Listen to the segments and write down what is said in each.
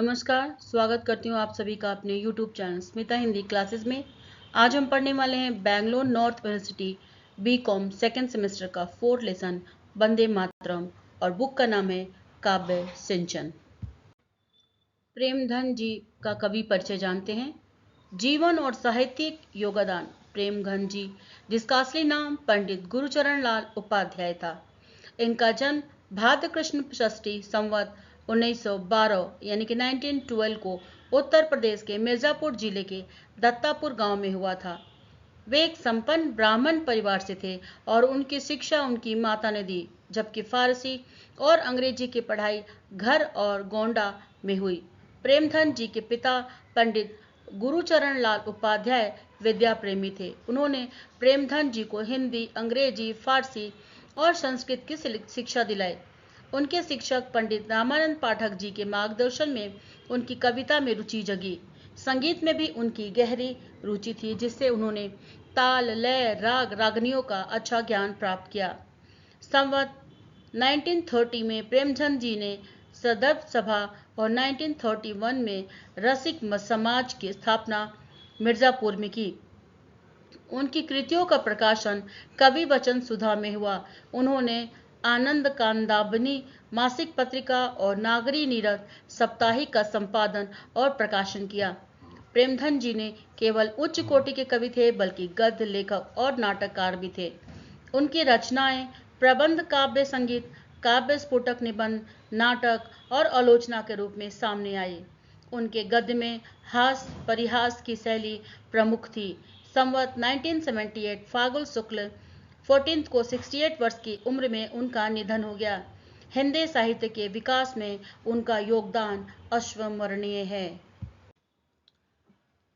नमस्कार, स्वागत करती हूँ आप सभी का अपने YouTube channel Smita Hindi classes में। आज हम पढ़ने वाले हैं Bangalore north university BCom second semester का 4th लेसन वंदे मातरम और बुक का नाम है काव्य सिंचन। प्रेमधन जी का कवि परिचय जानते हैं। जीवन और साहित्यिक योगदान प्रेमधन जी, जिसका असली नाम पंडित गुरुचरण लाल उपाध्याय था। इनका जन्म भाद्र कृष्ण षष्ठी संवत 1912 यानी कि 1912 को उत्तर प्रदेश के मिर्जापुर जिले के दत्तापुर गांव में हुआ था। वे एक संपन्न ब्राह्मण परिवार से थे और उनकी शिक्षा उनकी माता ने दी, जबकि फारसी और अंग्रेजी की पढ़ाई घर और गोंडा में हुई। प्रेमधन जी के पिता पंडित गुरुचरण लाल उपाध्याय विद्या प्रेमी थे। उन्होंने प्रेमधन जी को हिंदी, अंग्रेजी, फारसी और संस्कृत की शिक्षा दिलाई। उनके शिक्षक पंडित रामानंद पाठक जी के मार्गदर्शन में उनकी कविता में रुचि जगी। संगीत में भी उनकी गहरी रुचि थी, जिससे उन्होंने ताल, लय, राग, रागनियों का अच्छा ज्ञान प्राप्त किया। संवत 1930 में प्रेमचंद जी ने सदर्भ सभा और 1931 में रसिक समाज की स्थापना मिर्जापुर में की। उनकी कृतियों का प्रकाशन कवि वचन सुधा में हुआ। उन्होंने आनंद कांदाबनी मासिक पत्रिका और नागरी नीरद साप्ताहिक का संपादन और प्रकाशन किया। प्रेमधन जी ने केवल उच्च कोटि के कवि थे, बल्कि गद्य लेखक और नाटककार भी थे। उनकी रचनाएं प्रबंध, काव्य संगीत, काव्य स्फुटक निबंध, नाटक और आलोचना के रूप में सामने आई। उनके गद्य में हास परिहास की शैली प्रमुख थी। संवत 1978 फागुन शुक्ल 14 को 68 वर्ष की उम्र में उनका निधन हो गया। हिंदी साहित्य के विकास में उनका योगदान अविस्मरणीय है।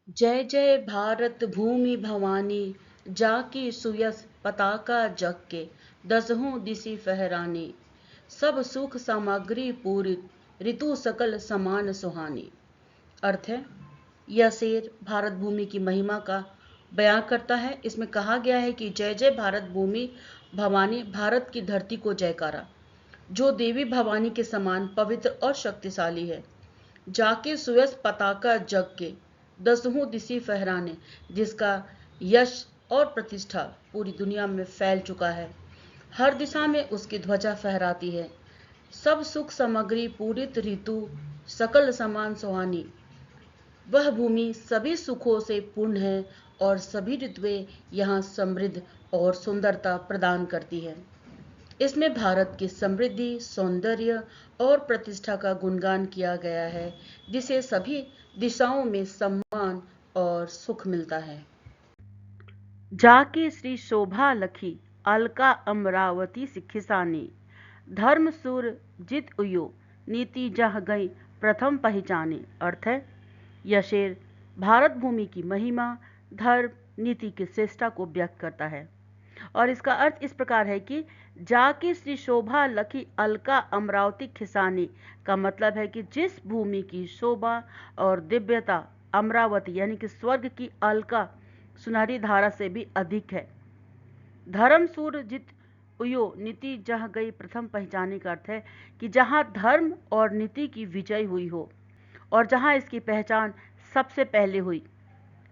जय जय भारत भूमि भवानी, जाकी सुयस पताका जग के, दसहों दिशि फहरानी, सब सुख सामग्री पूरित, ऋतु सकल समान सुहानी। अर्थ है, यह शेर भारत भूमि की महिमा का बयान करता है। इसमें कहा गया है कि जय जय भारत भूमि भवानी, भारत की धरती को जयकारा, जो देवी भवानी के समान पवित्र और शक्तिशाली है। जाके सुयस पताका जग के, दसहों दिशि फहराने, जिसका यश और प्रतिष्ठा पूरी दुनिया में फैल चुका है। हर दिशा में उसकी ध्वजा फहराती है। सब सुख सामग्री पूरित, ऋतु सकल समान सुहानी। वह भूमि सभी सुखों से पूर्ण है और सभी ऋतुएं यहाँ समृद्ध और सुंदरता प्रदान करती है। इसमें भारत की समृद्धि, सौंदर्य और प्रतिष्ठा का गुणगान किया गया है, जिसे सभी दिशाओं में सम्मान और सुख मिलता है। जाके श्री शोभा लखी, अलका अमरावती सिखिसानी, धर्म सुर जित उयो, नीति जह गई प्रथम पहचानी। अर्थ है, यह शेर भारत भूमि की महिमा, धर्म, नीति की श्रेष्ठता को व्यक्त करता है। और इसका अर्थ इस प्रकार है कि जाके श्री शोभा लखी अलका अमरावती खिसानी का मतलब है कि जिस भूमि की शोभा और दिव्यता अमरावती यानी कि स्वर्ग की अलका सुनहरी धारा से भी अधिक है। धर्म सूर जित उयो, नीति जह गई प्रथम पहचाने का अर्थ है कि जहां धर्म और नीति की विजय हुई हो और जहां इसकी पहचान सबसे पहले हुई।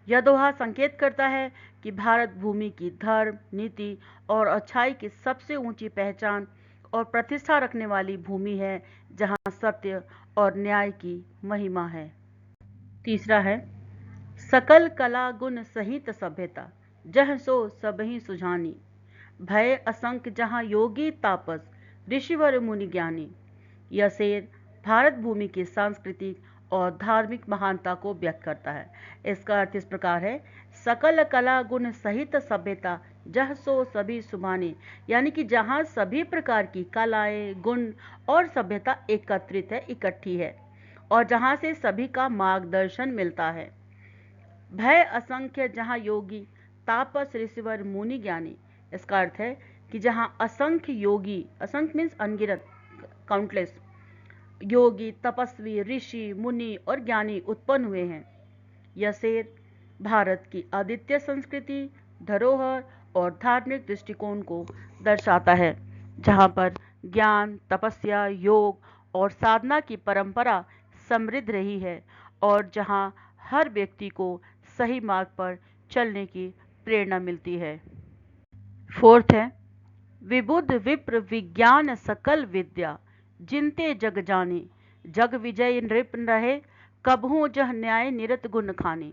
यह दोहा संकेत करता है कि भारत भूमि की धर्म, नीति और अच्छाई की सबसे ऊंची पहचान और प्रतिष्ठा रखने वाली भूमि है, जहां सत्य और न्याय की महिमा है। तीसरा है, सकल कला गुण सहित सभ्यता, जह सो सबहि सुझानी, भय असंख्य जहां योगी तापस, ऋषिवर मुनि ज्ञानी। यह शेर भारत भूमि की सांस्कृतिक और धार्मिक महानता को व्यक्त करता है। इसका अर्थ इस प्रकार है, सकल कला गुण सहित सभ्यता, जह सो सभी सुभानी, यानी कि जहां सभी प्रकार की कलाएं, गुण और सभ्यता एकत्रित है, इकट्ठी है, और जहां से सभी का मार्गदर्शन मिलता है। भय असंख्य जहां योगी, तापस ऋषिवर मुनि ज्ञानी। इसका अर्थ है कि जहां असंख्य योगी, असंख्य मीन्स अनगिनत, काउंटलेस योगी, तपस्वी, ऋषि, मुनि और ज्ञानी उत्पन्न हुए हैं। यह शेर भारत की अद्वितीय संस्कृति, धरोहर और धार्मिक दृष्टिकोण को दर्शाता है, जहां पर ज्ञान, तपस्या, योग और साधना की परंपरा समृद्ध रही है और जहां हर व्यक्ति को सही मार्ग पर चलने की प्रेरणा मिलती है। फोर्थ है, विबुध विप्र विज्ञान सकल विद्या, जिनते जग जाने, जग विजय नृप रहे, कबहू जह न्याय निरत गुण खाने।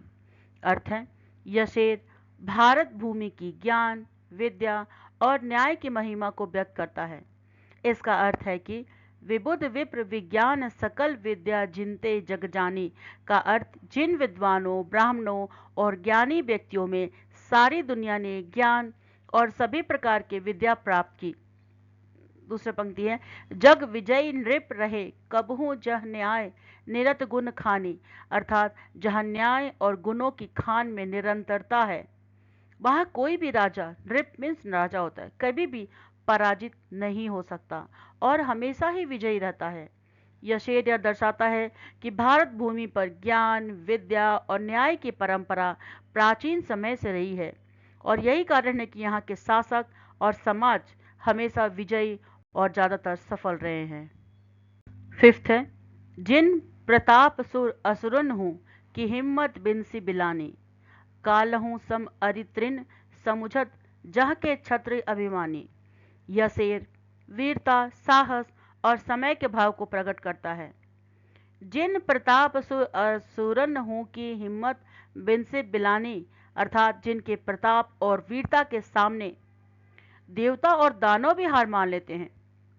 अर्थ है, यह शेर भारत भूमि की ज्ञान, विद्या और न्याय की महिमा को व्यक्त करता है। इसका अर्थ है कि विबुध विप्र विज्ञान सकल विद्या जिनते जग जानी का अर्थ जिन विद्वानों, ब्राह्मणों और ज्ञानी व्यक्तियों में सारी दुनिया ने ज्ञान और सभी प्रकार की विद्या प्राप्त की। दूसरी पंक्ति है, जग विजयी नृप रहे, कबहू जह न्याय निरत गुण खानी, अर्थात जहां न्याय और गुणों की खान में निरंतरता है वहां कोई भी राजा, नृप मीन्स राजा होता है, कभी भी पराजित नहीं हो सकता और हमेशा ही विजयी रहता है। यह शेर यह दर्शाता है कि भारत भूमि पर ज्ञान, विद्या और न्याय की परंपरा प्राचीन समय से रही है और यही कारण है कि यहाँ के शासक और समाज हमेशा विजयी और ज़्यादातर सफल रहे हैं। फिफ्थ है, जिन प्रताप सुर असुरन हूँ कि हिम्मत बिनसी बिलानी, कालहूँ सम अरित्रिन समुझत जह के छत्र अभिमानी। यह शेर वीरता, साहस और समय के भाव को प्रकट करता है। जिन प्रताप सुरन हूँ की हिम्मत बिन से बिलानी, अर्थात जिनके प्रताप और वीरता के सामने देवता और दानव भी हार मान लेते हैं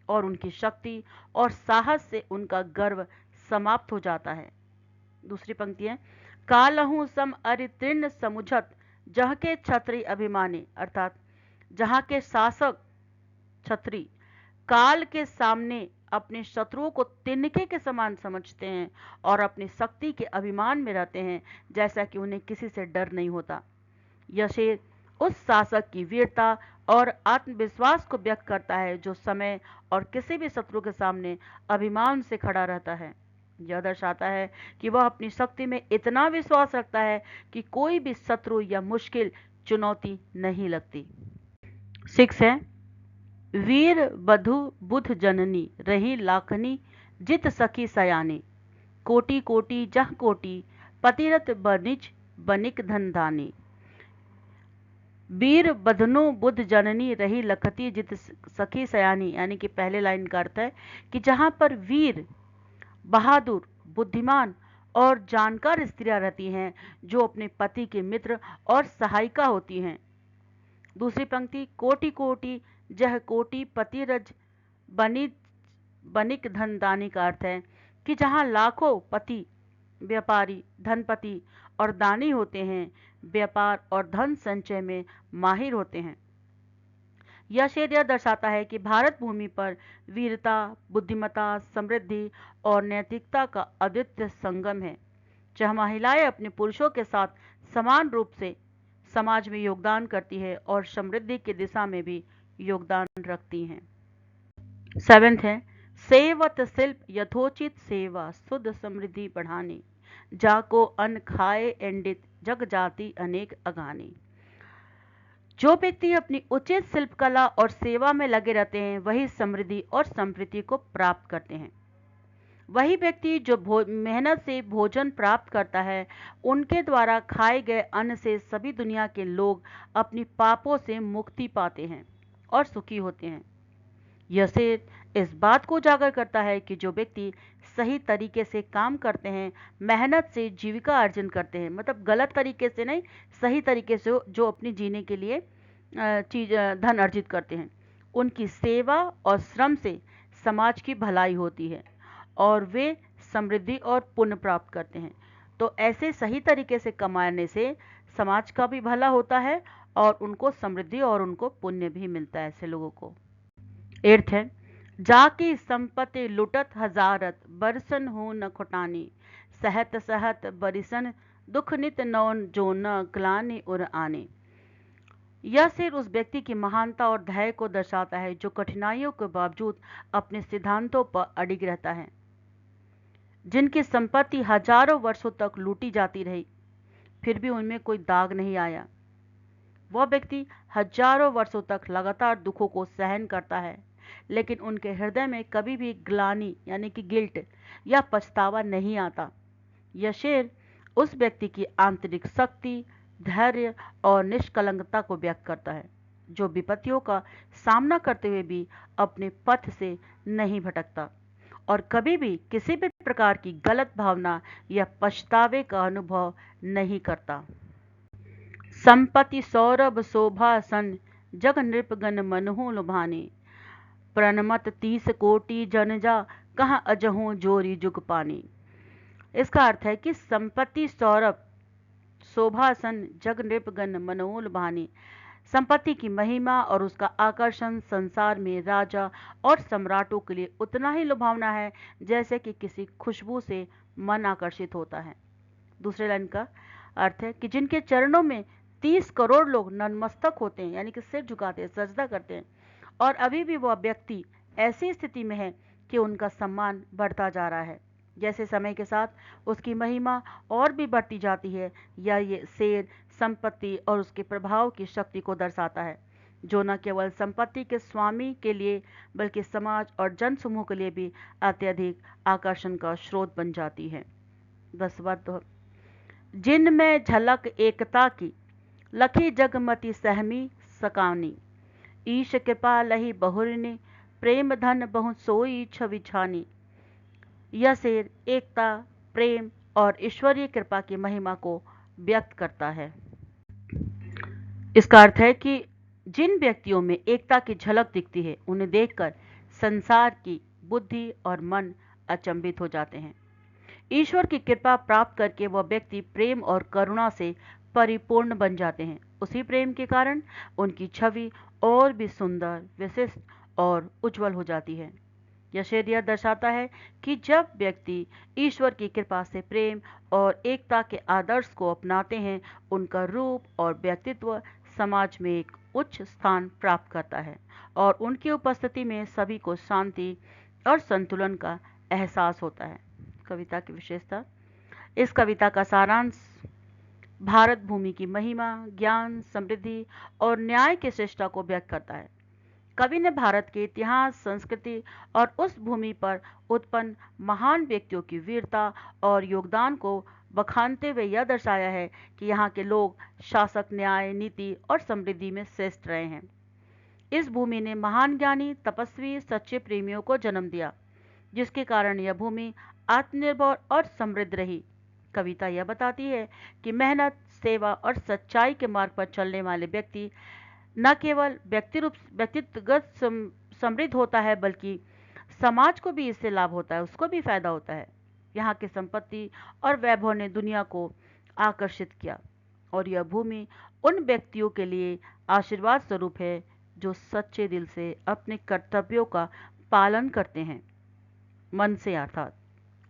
और उनकी शक्ति और साहस से उनका गर्व समाप्त हो जाता है। दूसरी पंक्ति है, कालहू सम अरितीर्ण समुझत जह के छत्री अभिमानी, अर्थात जहां के शासक छत्री काल के सामने अपने शत्रुओं को तिनके के समान समझते हैं और अपनी शक्ति के अभिमान में रहते हैं, जैसा कि उन्हें किसी से डर नहीं होता। यह शेर उस शासक की वीरता और आत्मविश्वास को व्यक्त करता है जो समय और किसी भी शत्रु के सामने अभिमान से खड़ा रहता है। यह दर्शाता है कि वह अपनी शक्ति में इतना विश्वास रखता है कि कोई भी शत्रु या मुश्किल चुनौती नहीं लगती। 6 है, वीर बधु बुध जननी रही लाखनी जित सखी सयानी, कोटि कोटि जह कोटि पतिरत बनिज बनिक धनधानी। वीर बधनु बुद्ध जननी रही लखती जित सखी सयानी, यानी कि पहले लाइन का अर्थ है कि जहां पर वीर, बहादुर, बुद्धिमान और जानकार स्त्रियां रहती हैं जो अपने पति के मित्र और सहायिका होती हैं। दूसरी पंक्ति, कोटि कोटि जह कोटि पतिरज बनिक धनदानी का अर्थ है कि जहां लाखों पति, व्यापारी, धनपति और दानी होते हैं, व्यापार और धन संचय में माहिर होते हैं। यह शेर यह दर्शाता है कि भारत भूमि पर वीरता, बुद्धिमत्ता, समृद्धि और नैतिकता का अद्वितीय संगम है, जहां महिलाएं अपने पुरुषों के साथ समान रूप से समाज में योगदान करती है और समृद्धि की दिशा में भी योगदान रखती हैं। 7 है, सेवत शिल्प यथोचित सेवा शुद्ध समृद्धि बढ़ानी, जाको अन्न खाए एंडित जग जाति अनेक अगानी। जो व्यक्ति अपनी उचित शिल्प कला और सेवा में लगे रहते हैं वही समृद्धि और संप्रीति को प्राप्त करते हैं। वही व्यक्ति जो मेहनत से भोजन प्राप्त करता है, उनके द्वारा खाए गए अन्न से सभी दुनिया के लोग अपनी पापों से मुक्ति पाते हैं और सुखी होते हैं। यह शेर इस बात को उजागर करता है कि जो व्यक्ति सही तरीके से काम करते हैं, मेहनत से जीविका अर्जन करते हैं, मतलब गलत तरीके से नहीं, सही तरीके से जो अपनी जीने के लिए धन अर्जित करते हैं, उनकी सेवा और श्रम से समाज की भलाई होती है और वे समृद्धि और पुण्य प्राप्त करते हैं। तो ऐसे सही तरीके से कमाने से समाज का भी भला होता है और उनको समृद्धि और उनको पुण्य भी मिलता है ऐसे लोगों को। 8 है, जाकी संपत्ति लुटत हजारत बरसन हो न खुटानी, सहत सहत बरिसन दुख नित नौन जो न ग्लानि उर आने। यह शेर उस व्यक्ति की महानता और धैर्य को दर्शाता है जो कठिनाइयों के बावजूद अपने सिद्धांतों पर अडिग रहता है। जिनकी संपत्ति हजारों वर्षों तक लूटी जाती रही फिर भी उनमें कोई दाग नहीं आया, वह व्यक्ति हजारों वर्षों तक लगातार दुखों को सहन करता है, लेकिन उनके हृदय में कभी भी ग्लानि यानी कि गिल्ट या पछतावा नहीं आता। यह शेर उस व्यक्ति की आंतरिक शक्ति, धैर्य और निष्कलंकता को व्यक्त करता है, जो विपत्तियों का सामना करते हुए भी अपने पथ से नहीं भटकता और कभी भी किसी भी प्रकार की गलत भावना या पछतावे का अनुभव नहीं करता। संपत्ति सौरभ शोभा सन जग नृपगन मनहु लुभानी, प्रणमत 30 कोटि जन जा कहाँ अजहू जोरी जुग पानी। इसका अर्थ है कि संपत्ति सौरभ शोभासन जग नृपगन मनहु लुभानी, संपत्ति की महिमा और उसका आकर्षण संसार में राजा और सम्राटों के लिए उतना ही लुभावना है जैसे कि किसी खुशबू से मन आकर्षित होता है। दूसरे लाइन का अर्थ है कि जिनके चरणों में 30 करोड़ लोग नतमस्तक होते हैं, यानी कि सिर झुकाते हैं, सजदा करते हैं, और अभी भी वह व्यक्ति ऐसी स्थिति में है कि उनका सम्मान बढ़ता जा रहा है। जैसे समय के साथ उसकी महिमा और भी बढ़ती जाती है, या ये शेर संपत्ति और उसके प्रभाव की शक्ति को दर्शाता है, जो न केवल संपत्ति के स्वामी के लिए बल्कि समाज और जन समूह के लिए भी अत्यधिक आकर्षण का स्रोत बन जाती है। 10वां, जिनमें झलक एकता की, लखी जगमति सहमी सकानी, ईश कृपा लही बहुरनी, प्रेम धन बहु सोई छवि छानी। यह शेर एकता, प्रेम और ईश्वरीय कृपा की महिमा को व्यक्त करता है। इसका अर्थ है कि जिन व्यक्तियों में एकता की झलक दिखती है, उन्हें देखकर संसार की बुद्धि और मन अचंभित हो जाते हैं। ईश्वर की कृपा प्राप्त करके वह व्यक्ति प्रेम और करुणा से परिपूर्ण बन जाते हैं। उसी प्रेम के कारण उनकी छवि और भी सुंदर, विशिष्ट और उज्जवल हो जाती है। यह शेर यह दर्शाता है कि जब व्यक्ति ईश्वर की कृपा से प्रेम और एकता के आदर्श को अपनाते हैं, उनका रूप और व्यक्तित्व समाज में एक उच्च स्थान प्राप्त करता है और उनकी उपस्थिति में सभी को शांति और संतुलन का एहसास होता है। कविता की विशेषता। इस कविता का सारांश भारत भूमि की महिमा, ज्ञान, समृद्धि और न्याय की श्रेष्ठता को व्यक्त करता है। कवि ने भारत के इतिहास, संस्कृति और उस भूमि पर उत्पन्न महान व्यक्तियों की वीरता और योगदान को बखानते हुए यह दर्शाया है कि यहाँ के लोग शासक, न्याय, नीति और समृद्धि में श्रेष्ठ रहे हैं। इस भूमि ने महान ज्ञानी, तपस्वी, सच्चे प्रेमियों को जन्म दिया, जिसके कारण यह भूमि आत्मनिर्भर और समृद्ध रही। कविता यह बताती है कि मेहनत, सेवा और सच्चाई के मार्ग पर चलने वाले व्यक्ति न केवल व्यक्तिगत समृद्ध होता है, बल्कि समाज को भी इससे लाभ होता है, उसको भी फायदा होता है। यहाँ की संपत्ति और वैभव ने दुनिया को आकर्षित किया और यह भूमि उन व्यक्तियों के लिए आशीर्वाद स्वरूप है जो सच्चे दिल से अपने कर्तव्यों का पालन करते हैं, मन से अर्थात।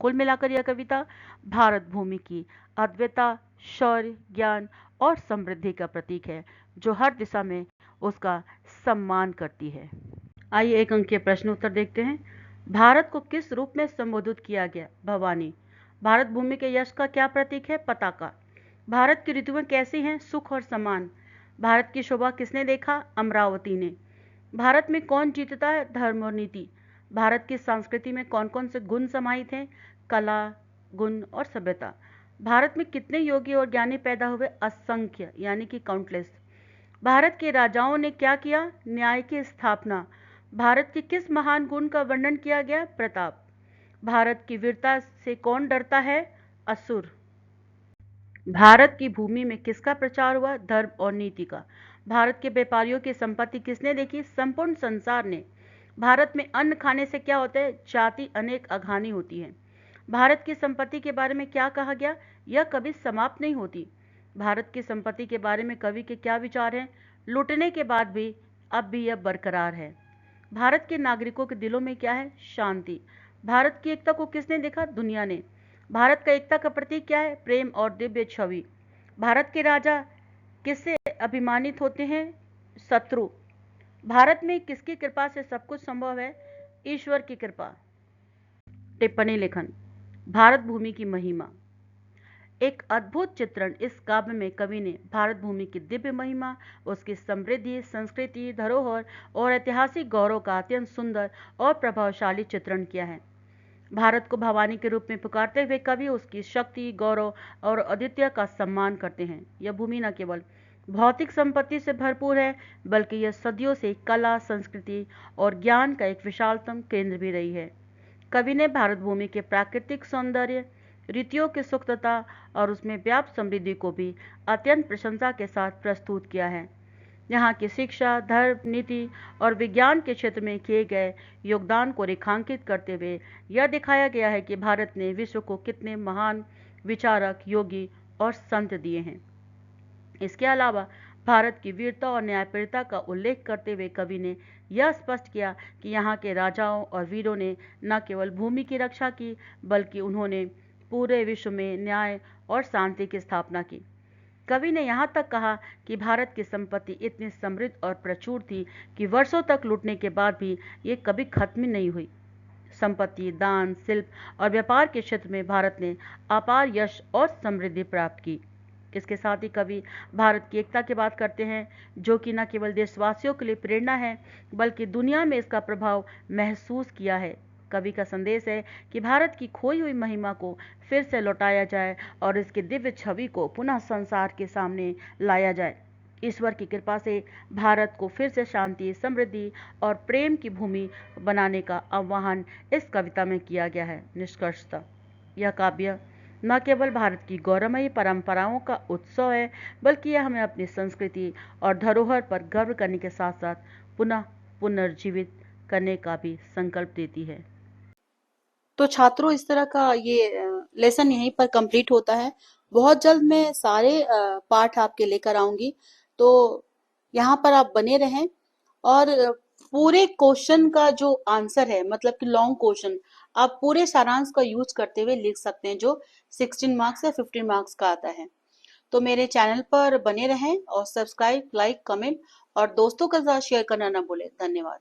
कुल मिलाकर यह कविता भारत भूमि की अद्वितीयता, शौर्य, ज्ञान और समृद्धि का प्रतीक है, जो हर दिशा में उसका सम्मान करती है। आइए एक अंक के प्रश्न उत्तर देखते हैं। भारत को किस रूप में संबोधित किया गया? भवानी। भारत भूमि के यश का क्या प्रतीक है? पताका। भारत की ऋतुएं कैसी हैं? सुख और समान। भारत की शोभा किसने देखा? अमरावती ने। भारत में कौन जीतता है? धर्म और नीति। भारत की संस्कृति में कौन कौन से गुण समाहित हैं? कला, गुण और सभ्यता। भारत में कितने योगी और ज्ञानी पैदा हुए? असंख्य, यानी कि काउंटलेस। भारत के राजाओं ने क्या किया? न्याय की स्थापना। भारत के किस महान गुण का वर्णन किया गया? प्रताप। भारत की वीरता से कौन डरता है? असुर। भारत की भूमि में किसका प्रचार हुआ? धर्म और नीति का। भारत के व्यापारियों की संपत्ति किसने देखी? संपूर्ण संसार ने। भारत में अन्न खाने से क्या होता है? जाति अनेक अघानी होती है। भारत की संपत्ति के बारे में क्या कहा गया? यह कभी समाप्त नहीं होती। भारत की संपत्ति के बारे में कवि के क्या विचार हैं? लूटने के बाद भी अब भी यह बरकरार है। भारत के नागरिकों के दिलों में क्या है? शांति। भारत की एकता को किसने देखा? दुनिया ने। भारत का एकता का प्रतीक क्या है? प्रेम और दिव्य छवि। भारत के राजा किससे अभिमानित होते हैं? शत्रु। भारत में किसकी कृपा से सब कुछ संभव है? ईश्वर की कृपा। टिप्पणी लेखन। भारत भूमि की महिमा। एक अद्भुत चित्रण इस काव्य में कवि ने भारत भूमि की दिव्य महिमा, उसकी समृद्धि, संस्कृति, धरोहर और ऐतिहासिक गौरव का अत्यंत सुंदर और प्रभावशाली चित्रण किया है। भारत को भवानी के रूप में पुकारते हुए कवि उसकी शक्ति, गौरव और अद्वितीय का सम्मान करते हैं। यह भूमि न केवल भौतिक संपत्ति से भरपूर है, बल्कि यह सदियों से कला, संस्कृति और ज्ञान का एक विशालतम केंद्र भी रही है। कवि ने भारत भूमि के प्राकृतिक सौंदर्य, रीतियों की सुखता और उसमें व्याप्त समृद्धि को भी अत्यंत प्रशंसा के साथ प्रस्तुत किया है। यहाँ की शिक्षा, धर्म, नीति और विज्ञान के क्षेत्र में किए गए योगदान को रेखांकित करते हुए यह दिखाया गया है कि भारत ने विश्व को कितने महान विचारक, योगी और संत दिए हैं। इसके अलावा भारत की वीरता और न्यायप्रियता का उल्लेख करते हुए कवि ने यह स्पष्ट किया कि यहाँ के राजाओं और वीरों ने न केवल भूमि की रक्षा की, बल्कि उन्होंने पूरे विश्व में न्याय और शांति की स्थापना की। कवि ने यहाँ तक कहा कि भारत की संपत्ति इतनी समृद्ध और प्रचुर थी कि वर्षों तक लूटने के बाद भी ये कभी खत्म नहीं हुई। संपत्ति, दान, शिल्प और व्यापार के क्षेत्र में भारत ने अपार यश और समृद्धि प्राप्त की। इसके साथ ही कवि भारत की एकता की बात करते हैं, जो कि न केवल देशवासियों के लिए प्रेरणा है, बल्कि दुनिया में इसका प्रभाव महसूस किया है। कवि का संदेश है कि भारत की खोई हुई महिमा को फिर से लौटाया जाए और इसकी दिव्य छवि को पुनः संसार के सामने लाया जाए। ईश्वर की कृपा से भारत को फिर से शांति, समृद्धि और प्रेम की भूमि बनाने का आह्वान इस कविता में किया गया है। निष्कर्षतः यह काव्य न केवल भारत की गौरवमयी परंपराओं का उत्सव है, बल्कि यह हमें अपनी संस्कृति और धरोहर पर गर्व करने के साथ साथ पुनः पुनर्जीवित करने का भी संकल्प देती है। तो छात्रों, इस तरह का ये लेसन यहीं पर कंप्लीट होता है। बहुत जल्द मैं सारे पाठ आपके लेकर आऊंगी, तो यहाँ पर आप बने रहें। और पूरे क्वेश्चन का जो आंसर है, मतलब कि लॉन्ग क्वेश्चन, आप पूरे सारांश का यूज करते हुए लिख सकते हैं, जो 16 मार्क्स या 15 मार्क्स का आता है। तो मेरे चैनल पर बने रहें और सब्सक्राइब, लाइक, कमेंट और दोस्तों के साथ शेयर करना ना भूलें। धन्यवाद।